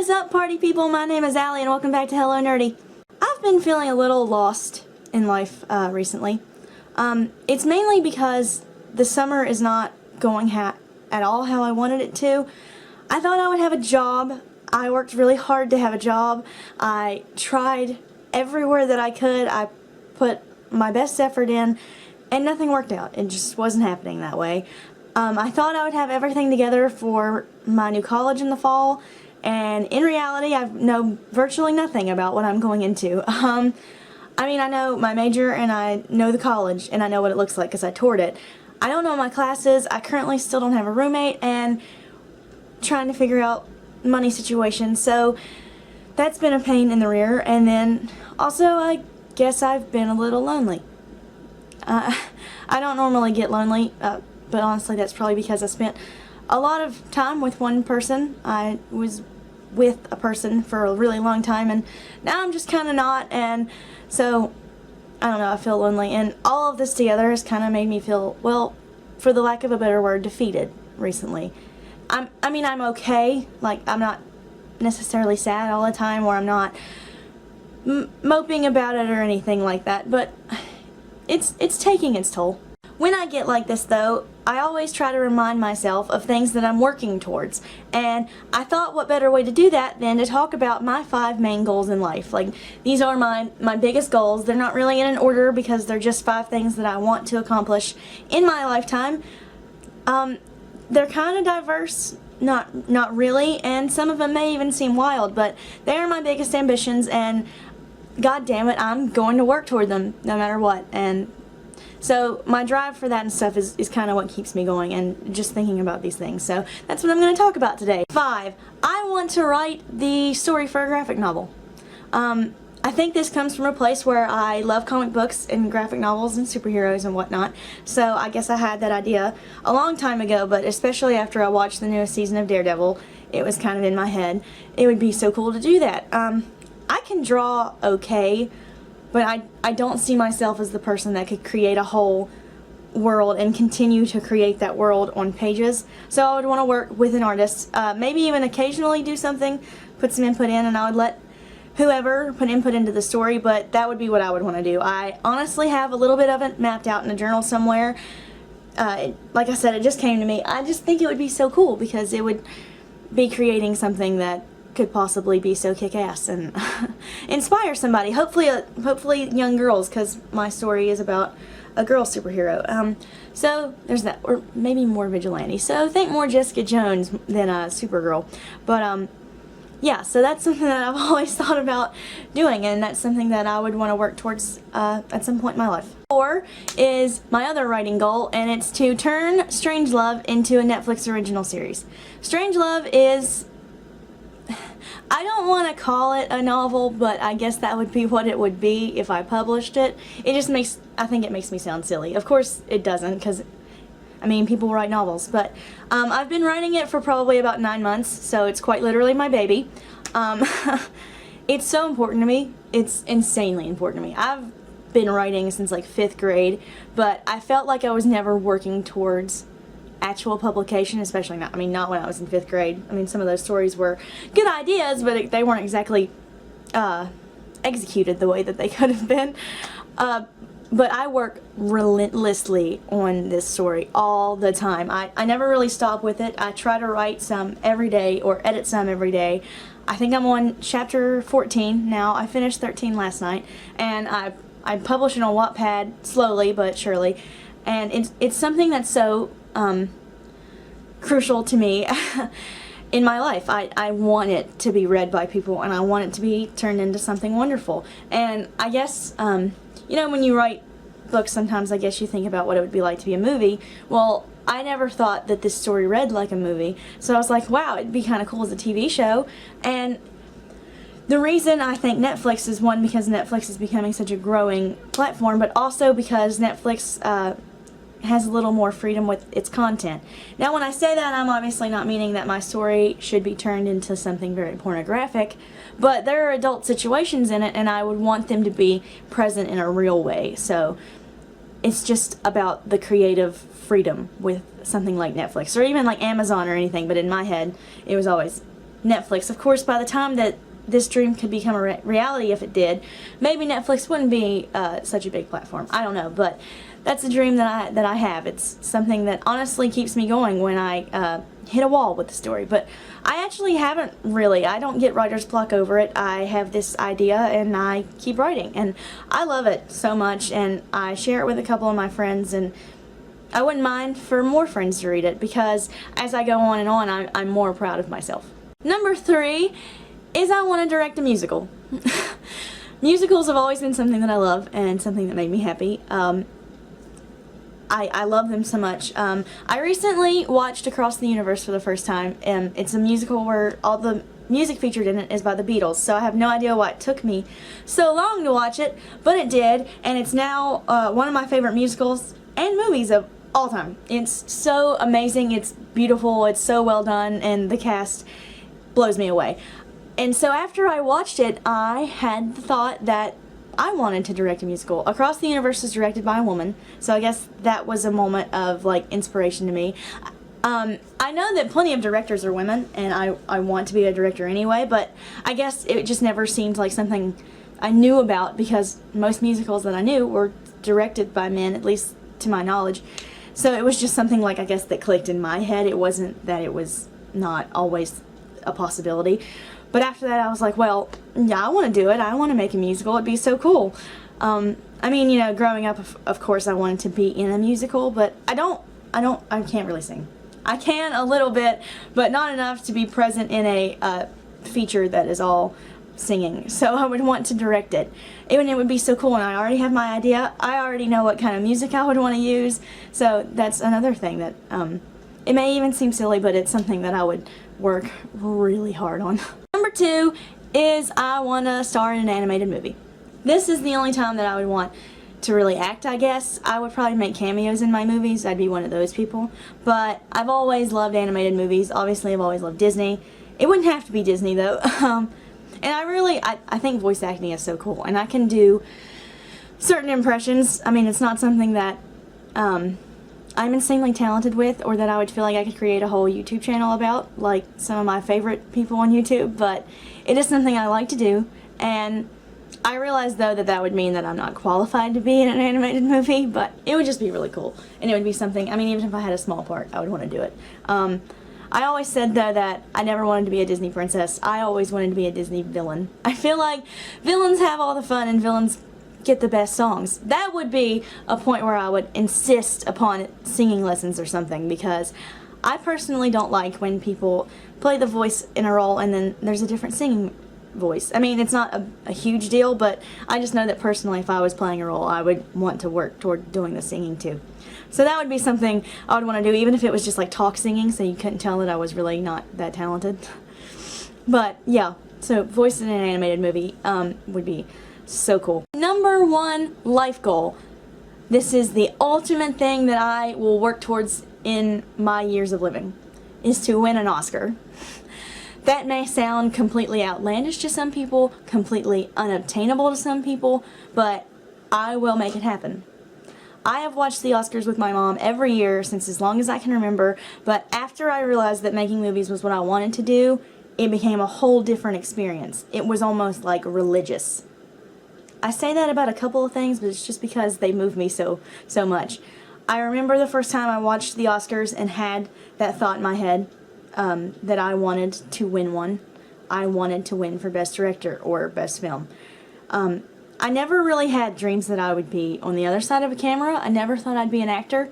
is up, party people? My name is Allie and welcome back to Hello Nerdy. I've been feeling a little lost in life recently. It's mainly because the summer is not going at all how I wanted it to. I thought I would have a job. I worked really hard to have a job. I tried everywhere that I could. I put my best effort in and nothing worked out. It just wasn't happening that way. I thought I would have everything together for my new college in the fall, and in reality I know virtually nothing about what I'm going into. I mean, I know my major and I know the college and I know what it looks like because I toured it. I don't know my classes. I currently still don't have a roommate and trying to figure out money situation, so that's been a pain in the rear. And then also I guess I've been a little lonely. I don't normally get lonely, but honestly that's probably because I spent a lot of time with one person. I was with a person for a really long time and now I'm just kind of not, and so I don't know, I feel lonely, and all of this together has kind of made me feel, well, for the lack of a better word, defeated recently. I mean, I'm okay, like I'm not necessarily sad all the time, or I'm not moping about it or anything like that, but it's taking its toll. When I get like this though, I always try to remind myself of things that I'm working towards, and I thought what better way to do that than to talk about my 5 main goals in life. Like, these are my biggest goals. They're not really in an order because they're just 5 things that I want to accomplish in my lifetime. They're kind of diverse, not really, and some of them may even seem wild, but they are my biggest ambitions, and god damn it, I'm going to work toward them no matter what. And so my drive for that and stuff is kind of what keeps me going, and just thinking about these things. So that's what I'm going to talk about today. 5. I want to write the story for a graphic novel. I think this comes from a place where I love comic books and graphic novels and superheroes and whatnot. So I guess I had that idea a long time ago, but especially after I watched the newest season of Daredevil, it was kind of in my head. It would be so cool to do that. I can draw okay, but I don't see myself as the person that could create a whole world and continue to create that world on pages. So I would want to work with an artist, maybe even occasionally do something, put some input in, and I would let whoever put input into the story, but that would be what I would want to do. I honestly have a little bit of it mapped out in a journal somewhere. Like I said, it just came to me. I just think it would be so cool because it would be creating something that could possibly be so kick-ass and inspire somebody, hopefully young girls, because my story is about a girl superhero. So there's that, or maybe more vigilante. So think more Jessica Jones than Supergirl. But yeah, so that's something that I've always thought about doing, and that's something that I would want to work towards at some point in my life. 4 is my other writing goal, and it's to turn Strangelove into a Netflix original series. Strangelove is, I don't want to call it a novel, but I guess that would be what it would be if I published it. It just makes, I think it makes me sound silly. Of course it doesn't, because I mean, people write novels, but I've been writing it for probably about 9 months, so it's quite literally my baby. It's so important to me. It's insanely important to me. I've been writing since like 5th grade, but I felt like I was never working towards actual publication, especially not when I was in 5th grade. I mean, some of those stories were good ideas, but they weren't exactly executed the way that they could have been. But I work relentlessly on this story all the time. I never really stop with it. I try to write some every day or edit some every day. I think I'm on chapter 14 now. I finished 13 last night, and I publish it on Wattpad slowly but surely. And it's something that's so crucial to me in my life. I want it to be read by people, and I want it to be turned into something wonderful. And I guess you know, when you write books, sometimes I guess you think about what it would be like to be a movie. Well, I never thought that this story read like a movie, so I was like, wow, it'd be kind of cool as a TV show. And the reason I think Netflix is, one, because Netflix is becoming such a growing platform, but also because Netflix has a little more freedom with its content. Now, when I say that, I'm obviously not meaning that my story should be turned into something very pornographic, but there are adult situations in it, and I would want them to be present in a real way. So it's just about the creative freedom with something like Netflix, or even like Amazon or anything, but in my head, it was always Netflix. Of course, by the time that this dream could become a reality, if it did, maybe Netflix wouldn't be such a big platform. I don't know, but that's a dream that I have. It's something that honestly keeps me going when I hit a wall with the story. But I actually haven't really. I don't get writer's block over it. I have this idea and I keep writing, and I love it so much, and I share it with a couple of my friends, and I wouldn't mind for more friends to read it, because as I go on and on, I'm more proud of myself. Number 3 is I want to direct a musical. Musicals have always been something that I love and something that made me happy. I love them so much. I recently watched Across the Universe for the first time, and it's a musical where all the music featured in it is by the Beatles, so I have no idea why it took me so long to watch it, but it did, and it's now one of my favorite musicals and movies of all time. It's so amazing, it's beautiful, it's so well done, and the cast blows me away. And so after I watched it, I had the thought that I wanted to direct a musical. Across the Universe is directed by a woman, so I guess that was a moment of like inspiration to me. I know that plenty of directors are women, and I want to be a director anyway, but I guess it just never seemed like something I knew about, because most musicals that I knew were directed by men, at least to my knowledge. So it was just something, like, I guess, that clicked in my head. It wasn't that it was not always a possibility. But after that, I was like, well, yeah, I want to do it. I want to make a musical. It'd be so cool. I mean, you know, growing up, of course, I wanted to be in a musical, but I can't really sing. I can a little bit, but not enough to be present in a feature that is all singing. So I would want to direct it. Even it would be so cool, and I already have my idea. I already know what kind of music I would want to use. So that's another thing that, it may even seem silly, but it's something that I would work really hard on. Number 2 is I want to star in an animated movie. This is the only time that I would want to really act, I guess. I would probably make cameos in my movies. I'd be one of those people. But I've always loved animated movies. Obviously, I've always loved Disney. It wouldn't have to be Disney, though. And I think voice acting is so cool. And I can do certain impressions. I mean, it's not something that I'm insanely talented with, or that I would feel like I could create a whole YouTube channel about, like some of my favorite people on YouTube, but it is something I like to do, and I realize, though, that that would mean that I'm not qualified to be in an animated movie, but it would just be really cool, and it would be something, I mean, even if I had a small part, I would want to do it. I always said, though, that I never wanted to be a Disney princess. I always wanted to be a Disney villain. I feel like villains have all the fun, and villains get the best songs. That would be a point where I would insist upon singing lessons or something, because I personally don't like when people play the voice in a role and then there's a different singing voice. I mean, it's not a huge deal, but I just know that personally, if I was playing a role, I would want to work toward doing the singing too. So that would be something I would want to do, even if it was just like talk singing, so you couldn't tell that I was really not that talented. But yeah, so voice in an animated movie would be so cool. Number 1 life goal. This is the ultimate thing that I will work towards in my years of living, is to win an Oscar. That may sound completely outlandish to some people, completely unobtainable to some people, but I will make it happen. I have watched the Oscars with my mom every year since as long as I can remember, but after I realized that making movies was what I wanted to do, it became a whole different experience. It was almost like religious. I say that about a couple of things, but it's just because they move me so much. I remember the first time I watched the Oscars and had that thought in my head that I wanted to win one. I wanted to win for Best Director or Best Film. I never really had dreams that I would be on the other side of a camera. I never thought I'd be an actor,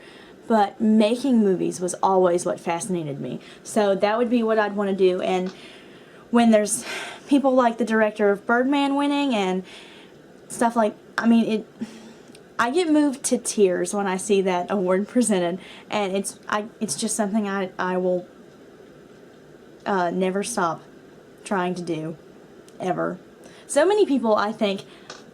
but making movies was always what fascinated me. So that would be what I'd want to do. And when there's people like the director of Birdman winning and stuff like, I mean, I get moved to tears when I see that award presented, and it's just something I will never stop trying to do, ever. So many people, I think,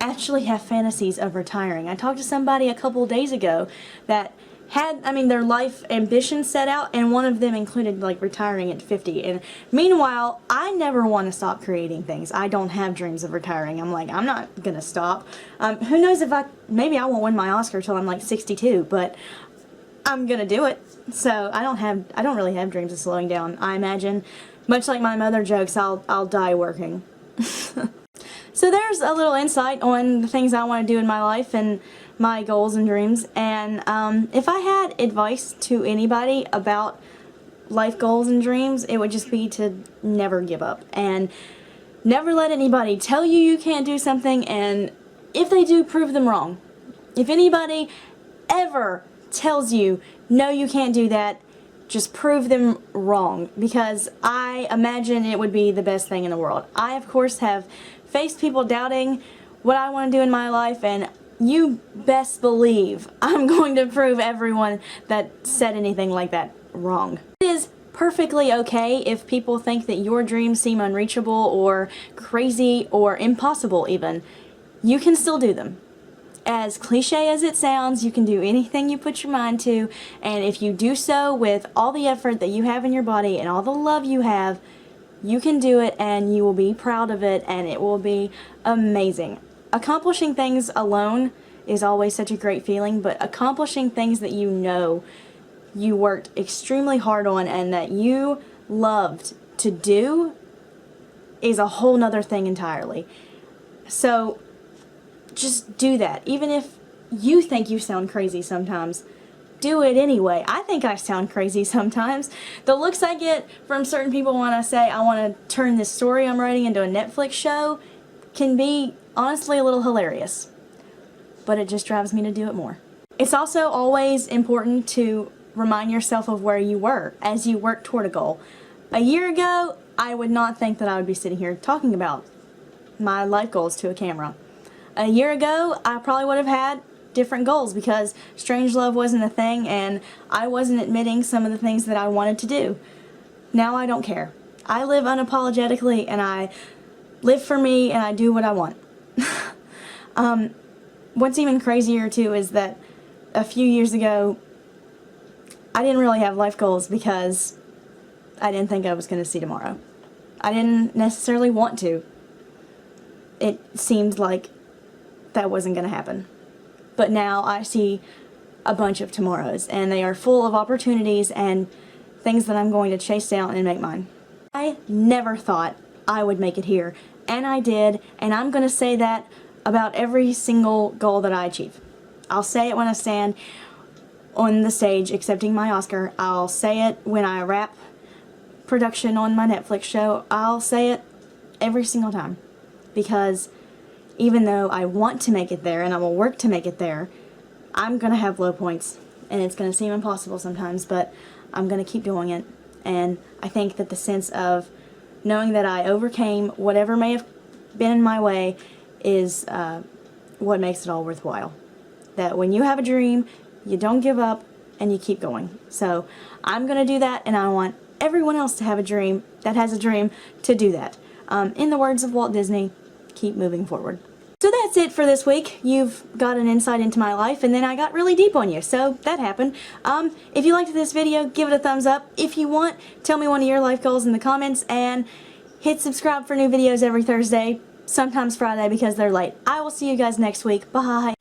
actually have fantasies of retiring. I talked to somebody a couple of days ago that had, I mean, their life ambitions set out, and one of them included, like, retiring at 50. And meanwhile, I never want to stop creating things. I don't have dreams of retiring. I'm like, I'm not gonna stop. Who knows if maybe I won't win my Oscar till I'm like 62, but I'm gonna do it. So I don't really have dreams of slowing down. I imagine Much like my mother jokes, I'll die working. So there's a little insight on the things I want to do in my life and my goals and dreams. And if I had advice to anybody about life goals and dreams, it would just be to never give up and never let anybody tell you you can't do something, and if they do, prove them wrong. If anybody ever tells you no, you can't do that, just prove them wrong, because I imagine it would be the best thing in the world. I, of course, have faced people doubting what I want to do in my life, and you best believe I'm going to prove everyone that said anything like that wrong. It is perfectly okay if people think that your dreams seem unreachable or crazy or impossible even. You can still do them. As cliche as it sounds, you can do anything you put your mind to, and if you do so with all the effort that you have in your body and all the love you have, you can do it and you will be proud of it and it will be amazing. Accomplishing things alone is always such a great feeling, but accomplishing things that you know you worked extremely hard on and that you loved to do is a whole nother thing entirely. So just do that. Even if you think you sound crazy sometimes, do it anyway. I think I sound crazy sometimes. The looks I get from certain people when I say I want to turn this story I'm writing into a Netflix show can be honestly a little hilarious, but it just drives me to do it more. It's also always important to remind yourself of where you were as you work toward a goal. A year ago, I would not think that I would be sitting here talking about my life goals to a camera. A year ago, I probably would have had different goals because Strangelove wasn't a thing and I wasn't admitting some of the things that I wanted to do. Now I don't care. I live unapologetically and I live for me and I do what I want. What's even crazier too is that a few years ago, I didn't really have life goals because I didn't think I was going to see tomorrow. I didn't necessarily want to. It seemed like that wasn't going to happen. But now I see a bunch of tomorrows and they are full of opportunities and things that I'm going to chase down and make mine. I never thought I would make it here, and I did, and I'm going to say that about every single goal that I achieve. I'll say it when I stand on the stage accepting my Oscar. I'll say it when I wrap production on my Netflix show. I'll say it every single time, because even though I want to make it there and I will work to make it there, I'm going to have low points and it's going to seem impossible sometimes, but I'm going to keep doing it. And I think that the sense of knowing that I overcame whatever may have been in my way is what makes it all worthwhile. That when you have a dream, you don't give up and you keep going. So I'm going to do that, and I want everyone else to have a dream that has a dream to do that. In the words of Walt Disney, keep moving forward. So that's it for this week. You've got an insight into my life, and then I got really deep on you, so that happened. If you liked this video, give it a thumbs up. If you want, tell me one of your life goals in the comments, and hit subscribe for new videos every Thursday, sometimes Friday because they're late. I will see you guys next week. Bye!